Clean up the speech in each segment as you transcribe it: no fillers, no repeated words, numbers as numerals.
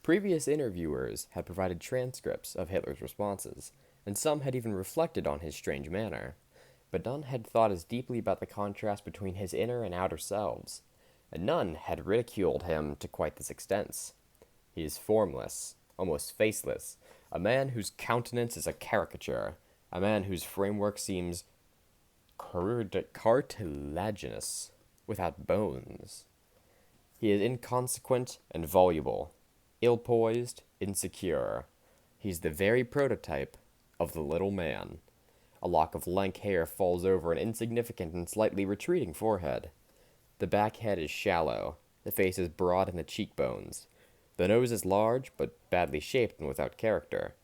Previous interviewers had provided transcripts of Hitler's responses, and some had even reflected on his strange manner, but none had thought as deeply about the contrast between his inner and outer selves, and none had ridiculed him to quite this extent. He is formless, almost faceless, a man whose countenance is a caricature, a man whose framework seems cartilaginous, without bones. He is inconsequent and voluble, ill-poised, insecure. He's the very prototype of the little man. A lock of lank hair falls over an insignificant and slightly retreating forehead. The back head is shallow, the face is broad in the cheekbones. The nose is large, but badly shaped and without character.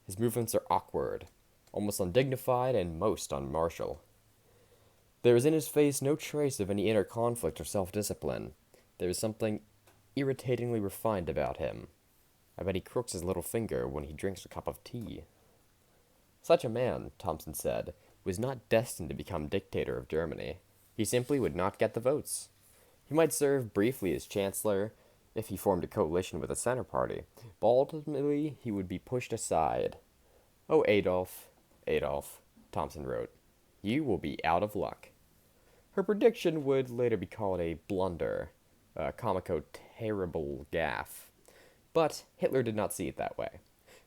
His movements are awkward, almost undignified, and most unmartial. There is in his face no trace of any inner conflict or self-discipline. There is something irritatingly refined about him. I bet he crooks his little finger when he drinks a cup of tea. Such a man, Thompson said, was not destined to become dictator of Germany. He simply would not get the votes. He might serve briefly as chancellor if he formed a coalition with the Center Party, but ultimately he would be pushed aside. "Oh, Adolf, Adolf," Thompson wrote, "you will be out of luck." Her prediction would later be called a blunder, a comico-terrible gaffe. But Hitler did not see it that way.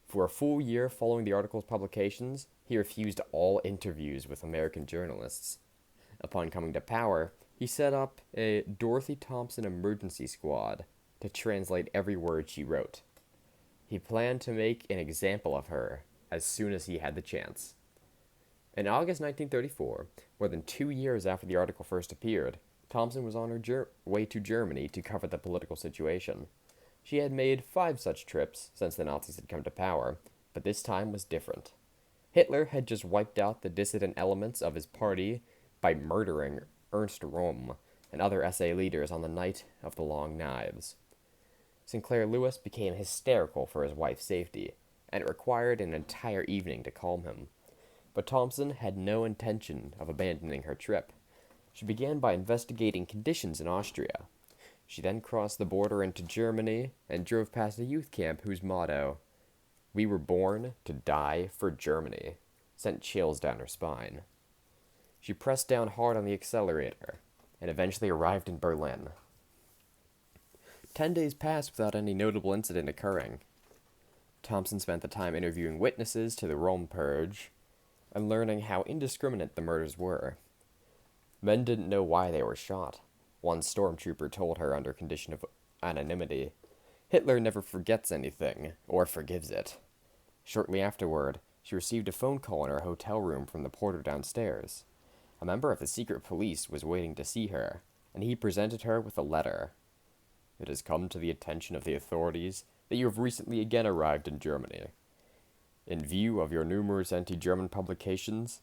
For a full year following the article's publications, he refused all interviews with American journalists. Upon coming to power, he set up a Dorothy Thompson emergency squad to translate every word she wrote. He planned to make an example of her as soon as he had the chance. In August 1934, more than 2 years after the article first appeared, Thompson was on her way to Germany to cover the political situation. She had made 5 such trips since the Nazis had come to power, but this time was different. Hitler had just wiped out the dissident elements of his party by murdering Ernst Röhm and other SA leaders on the night of the Long Knives. Sinclair Lewis became hysterical for his wife's safety, and it required an entire evening to calm him. But Thompson had no intention of abandoning her trip. She began by investigating conditions in Austria. She then crossed the border into Germany and drove past a youth camp whose motto, "We were born to die for Germany," sent chills down her spine. She pressed down hard on the accelerator and eventually arrived in Berlin. 10 days passed without any notable incident occurring. Thompson spent the time interviewing witnesses to the Röhm purge and learning how indiscriminate the murders were. Men didn't know why they were shot. One stormtrooper told her under condition of anonymity, "Hitler never forgets anything, or forgives it." Shortly afterward, she received a phone call in her hotel room from the porter downstairs. A member of the secret police was waiting to see her, and he presented her with a letter. "It has come to the attention of the authorities that you have recently again arrived in Germany. In view of your numerous anti-German publications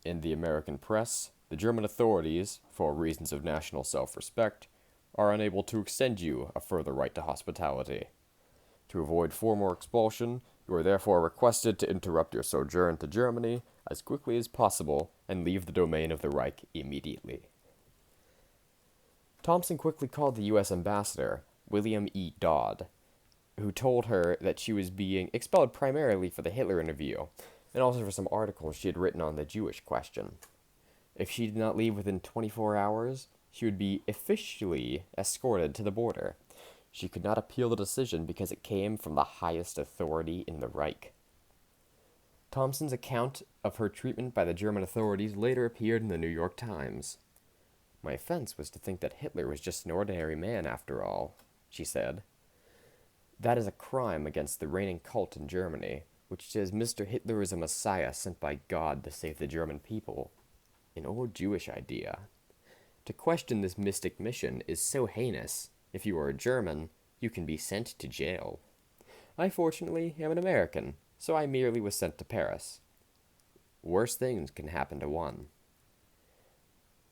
in the American press, the German authorities, for reasons of national self-respect, are unable to extend you a further right to hospitality. To avoid formal expulsion, you are therefore requested to interrupt your sojourn to Germany as quickly as possible and leave the domain of the Reich immediately." Thompson quickly called the U.S. ambassador, William E. Dodd, who told her that she was being expelled primarily for the Hitler interview, and also for some articles she had written on the Jewish question. If she did not leave within 24 hours, she would be officially escorted to the border. She could not appeal the decision because it came from the highest authority in the Reich. Thompson's account of her treatment by the German authorities later appeared in the New York Times. "My offense was to think that Hitler was just an ordinary man after all," she said. "That is a crime against the reigning cult in Germany, which says Mr. Hitler is a messiah sent by God to save the German people. An old Jewish idea. To question this mystic mission is so heinous, if you are a German, you can be sent to jail. I fortunately am an American, so I merely was sent to Paris. Worse things can happen to one."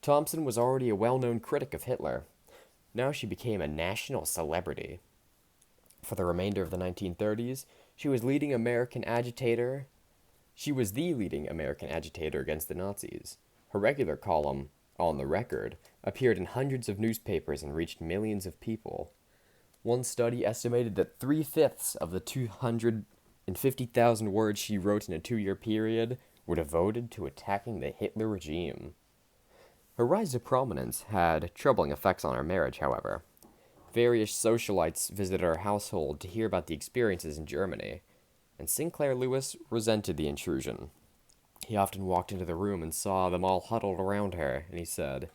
Thompson was already a well-known critic of Hitler. Now she became a national celebrity. For the remainder of the 1930s, she was the leading American agitator against the Nazis. Her regular column, On the Record, appeared in hundreds of newspapers and reached millions of people. One study estimated that 3/5 of the 250,000 words she wrote in a 2 year period were devoted to attacking the Hitler regime. Her rise to prominence had troubling effects on her marriage, however. Various socialites visited her household to hear about the experiences in Germany, and Sinclair Lewis resented the intrusion. He often walked into the room and saw them all huddled around her, and he said,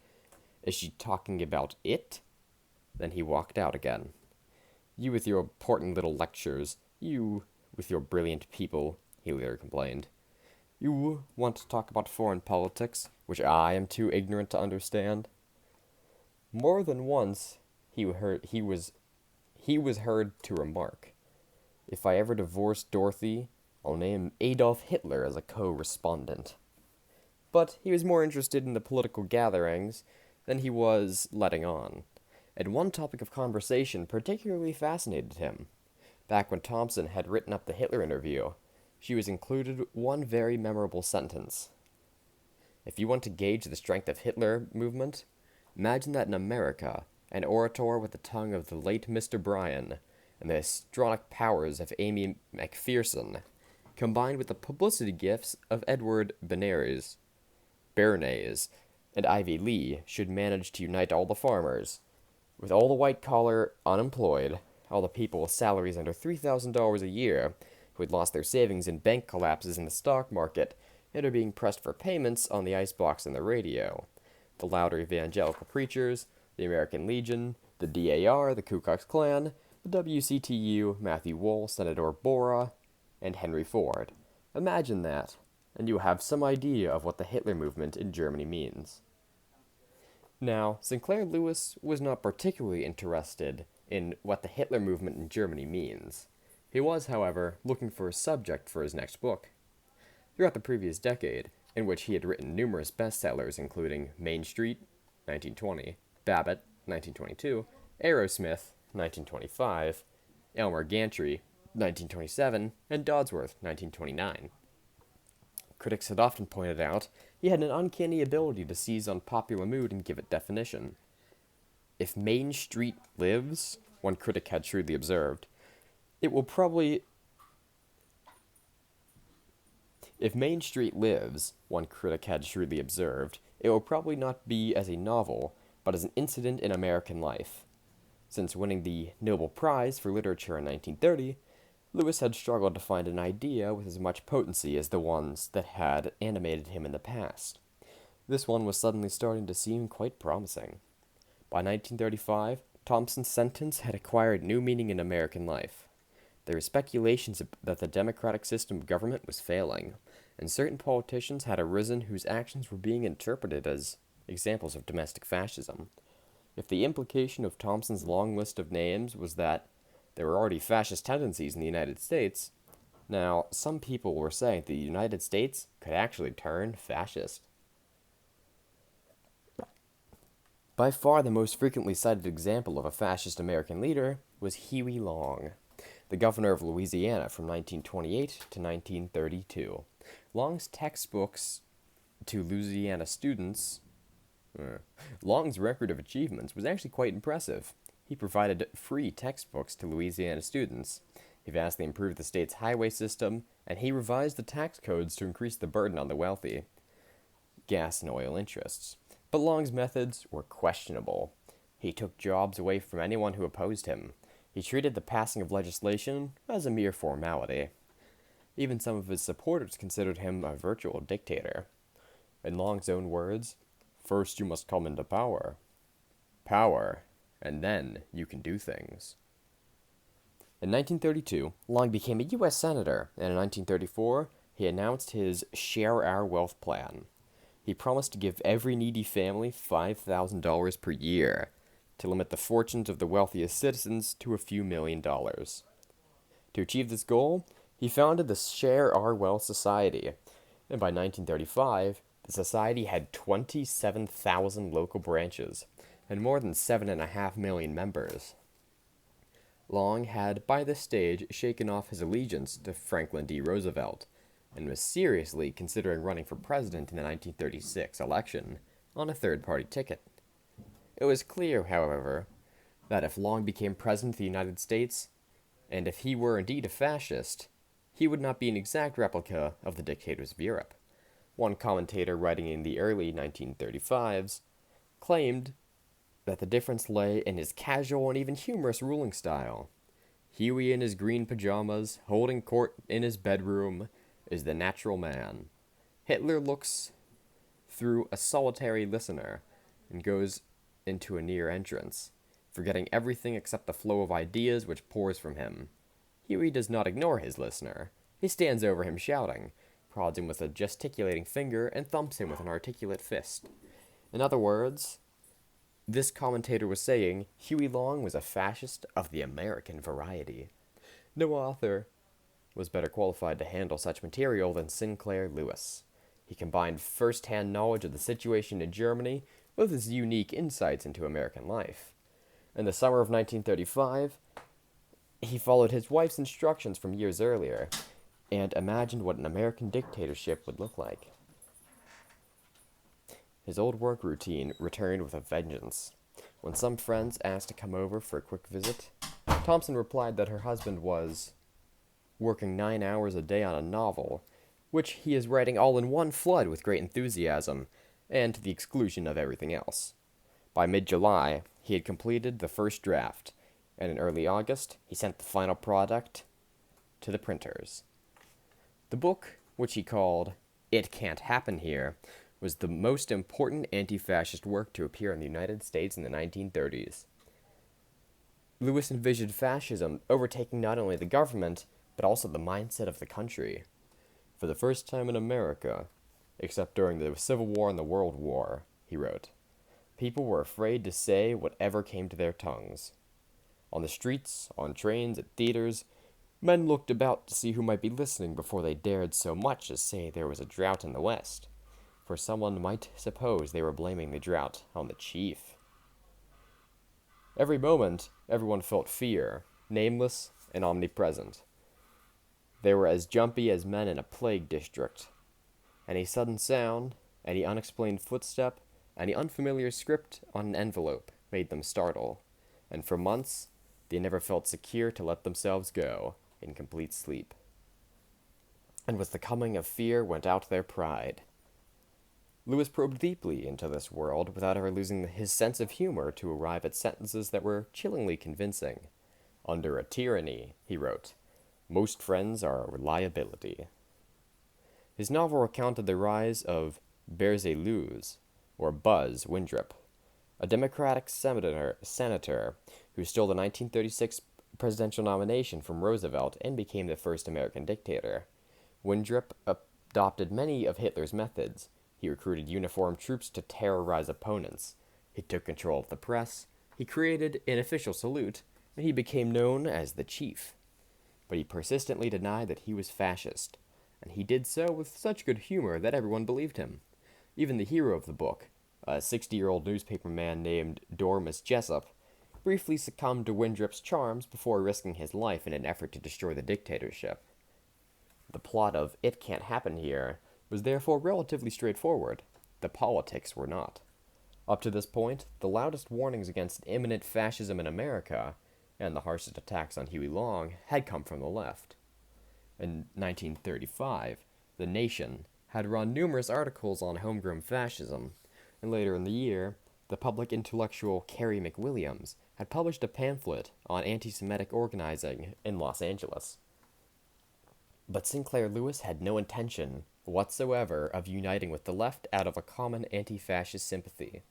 "Is she talking about it?" Then he walked out again. "You with your important little lectures, you with your brilliant people," he later complained. "You want to talk about foreign politics, which I am too ignorant to understand?" More than once, he was heard to remark, "If I ever divorce Dorothy, I'll name Adolf Hitler as a co-respondent." But he was more interested in the political gatherings than he was letting on, and one topic of conversation particularly fascinated him. Back when Thompson had written up the Hitler interview, she was included one very memorable sentence. "If you want to gauge the strength of Hitler movement, imagine that in America, an orator with the tongue of the late Mr. Bryan and the histrionic powers of Amy McPherson, combined with the publicity gifts of Edward Bernays, and Ivy Lee, should manage to unite all the farmers, with all the white-collar unemployed, all the people with salaries under $3,000 a year, who had lost their savings in bank collapses in the stock market and are being pressed for payments on the icebox and the radio, the louder evangelical preachers, the American Legion, the DAR, the Ku Klux Klan, the WCTU, Matthew Wohl, Senator Bora, and Henry Ford. Imagine that, and you have some idea of what the Hitler movement in Germany means." Now, Sinclair Lewis was not particularly interested in what the Hitler movement in Germany means. He was, however, looking for a subject for his next book. Throughout the previous decade, in which he had written numerous bestsellers including Main Street, 1920, Babbitt, 1922, Aerosmith, 1925, Elmer Gantry, 1927, and Dodsworth, 1929. Critics had often pointed out he had an uncanny ability to seize on popular mood and give it definition. "If Main Street lives," one critic had shrewdly observed, If Main Street lives, one critic had shrewdly observed, it will probably not be as a novel, but as an incident in American life. Since winning the Nobel Prize for Literature in 1930, Lewis had struggled to find an idea with as much potency as the ones that had animated him in the past. This one was suddenly starting to seem quite promising. By 1935, Thompson's sentence had acquired new meaning in American life. There were speculations that the democratic system of government was failing, and certain politicians had arisen whose actions were being interpreted as examples of domestic fascism. If the implication of Thompson's long list of names was that there were already fascist tendencies in the United States, now some people were saying that the United States could actually turn fascist. By far the most frequently cited example of a fascist American leader was Huey Long, the governor of Louisiana from 1928 to 1932. Long's textbooks to Louisiana students Long's record of achievements was actually quite impressive. He provided free textbooks to Louisiana students. He vastly improved the state's highway system, and he revised the tax codes to increase the burden on the wealthy, gas and oil interests. But Long's methods were questionable. He took jobs away from anyone who opposed him. He treated the passing of legislation as a mere formality. Even some of his supporters considered him a virtual dictator. In Long's own words, "First you must come into power, and then you can do things." In 1932, Long became a U.S. Senator, and in 1934, he announced his Share Our Wealth plan. He promised to give every needy family $5,000 per year, to limit the fortunes of the wealthiest citizens to a few $1,000,000. To achieve this goal, he founded the Share Our Wealth Society, and by 1935, the society had 27,000 local branches and more than 7.5 million members. Long had, by this stage, shaken off his allegiance to Franklin D. Roosevelt and was seriously considering running for president in the 1936 election on a third-party ticket. It was clear, however, that if Long became president of the United States, and if he were indeed a fascist, he would not be an exact replica of the dictators of Europe. One commentator writing in the early 1935s claimed that the difference lay in his casual and even humorous ruling style. Huey in his green pajamas, holding court in his bedroom, is the natural man. Hitler looks through a solitary listener and goes into a near entrance, forgetting everything except the flow of ideas which pours from him. Huey does not ignore his listener. He stands over him shouting, prods him with a gesticulating finger, and thumps him with an articulate fist. In other words, this commentator was saying Huey Long was a fascist of the American variety. No author was better qualified to handle such material than Sinclair Lewis. He combined first-hand knowledge of the situation in Germany with his unique insights into American life. In the summer of 1935, he followed his wife's instructions from years earlier and imagined what an American dictatorship would look like. His old work routine returned with a vengeance. When some friends asked to come over for a quick visit, Thompson replied that her husband was working 9 hours a day on a novel, which he is writing all in one flood with great enthusiasm, and to the exclusion of everything else. By mid-July, he had completed the first draft, and in early August, he sent the final product to the printers. The book, which he called It Can't Happen Here, was the most important anti-fascist work to appear in the United States in the 1930s. Lewis envisioned fascism overtaking not only the government, but also the mindset of the country. For the first time in America, except during the Civil War and the World War, he wrote, people were afraid to say whatever came to their tongues. On the streets, on trains, at theaters, men looked about to see who might be listening before they dared so much as say there was a drought in the West, for someone might suppose they were blaming the drought on the chief. Every moment, everyone felt fear, nameless and omnipresent. They were as jumpy as men in a plague district. Any sudden sound, any unexplained footstep, any unfamiliar script on an envelope made them startle, and for months they never felt secure to let themselves go in complete sleep. And with the coming of fear went out their pride. Lewis probed deeply into this world without ever losing his sense of humor to arrive at sentences that were chillingly convincing. Under a tyranny, he wrote, most friends are a reliability. His novel recounted the rise of Berzelius, or Buzz Windrip, a Democratic senator who stole the 1936 presidential nomination from Roosevelt and became the first American dictator. Windrip adopted many of Hitler's methods. He recruited uniformed troops to terrorize opponents. He took control of the press. He created an official salute, and he became known as the Chief. But he persistently denied that he was fascist, and he did so with such good humor that everyone believed him. Even the hero of the book, a 60-year-old newspaperman named Dormus Jessup, briefly succumbed to Windrip's charms before risking his life in an effort to destroy the dictatorship. The plot of It Can't Happen Here was therefore relatively straightforward. The politics were not. Up to this point, the loudest warnings against imminent fascism in America, and the harshest attacks on Huey Long, had come from the left. In 1935, The Nation had run numerous articles on homegrown fascism, and later in the year, the public intellectual Carey McWilliams had published a pamphlet on anti-Semitic organizing in Los Angeles. But Sinclair Lewis had no intention whatsoever of uniting with the left out of a common anti-fascist sympathy.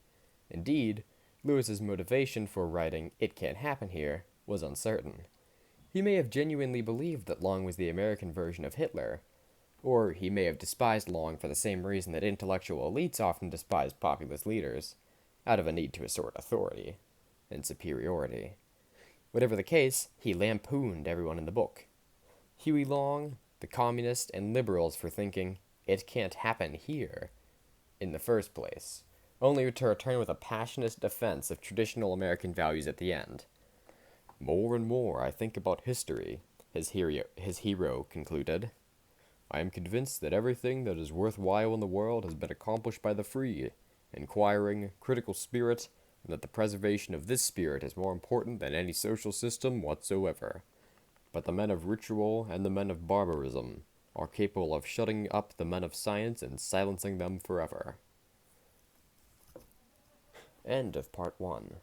Indeed, Lewis's motivation for writing It Can't Happen Here was uncertain. He may have genuinely believed that Long was the American version of Hitler, or he may have despised Long for the same reason that intellectual elites often despise populist leaders, out of a need to assert authority and superiority. Whatever the case, he lampooned everyone in the book. Huey Long, the communists, and liberals for thinking, it can't happen here, in the first place, only to return with a passionate defense of traditional American values at the end. More and more I think about history, his hero concluded. I am convinced that everything that is worthwhile in the world has been accomplished by the free, inquiring, critical spirit and that the preservation of this spirit is more important than any social system whatsoever. But the men of ritual and the men of barbarism are capable of shutting up the men of science and silencing them forever. End of part 1.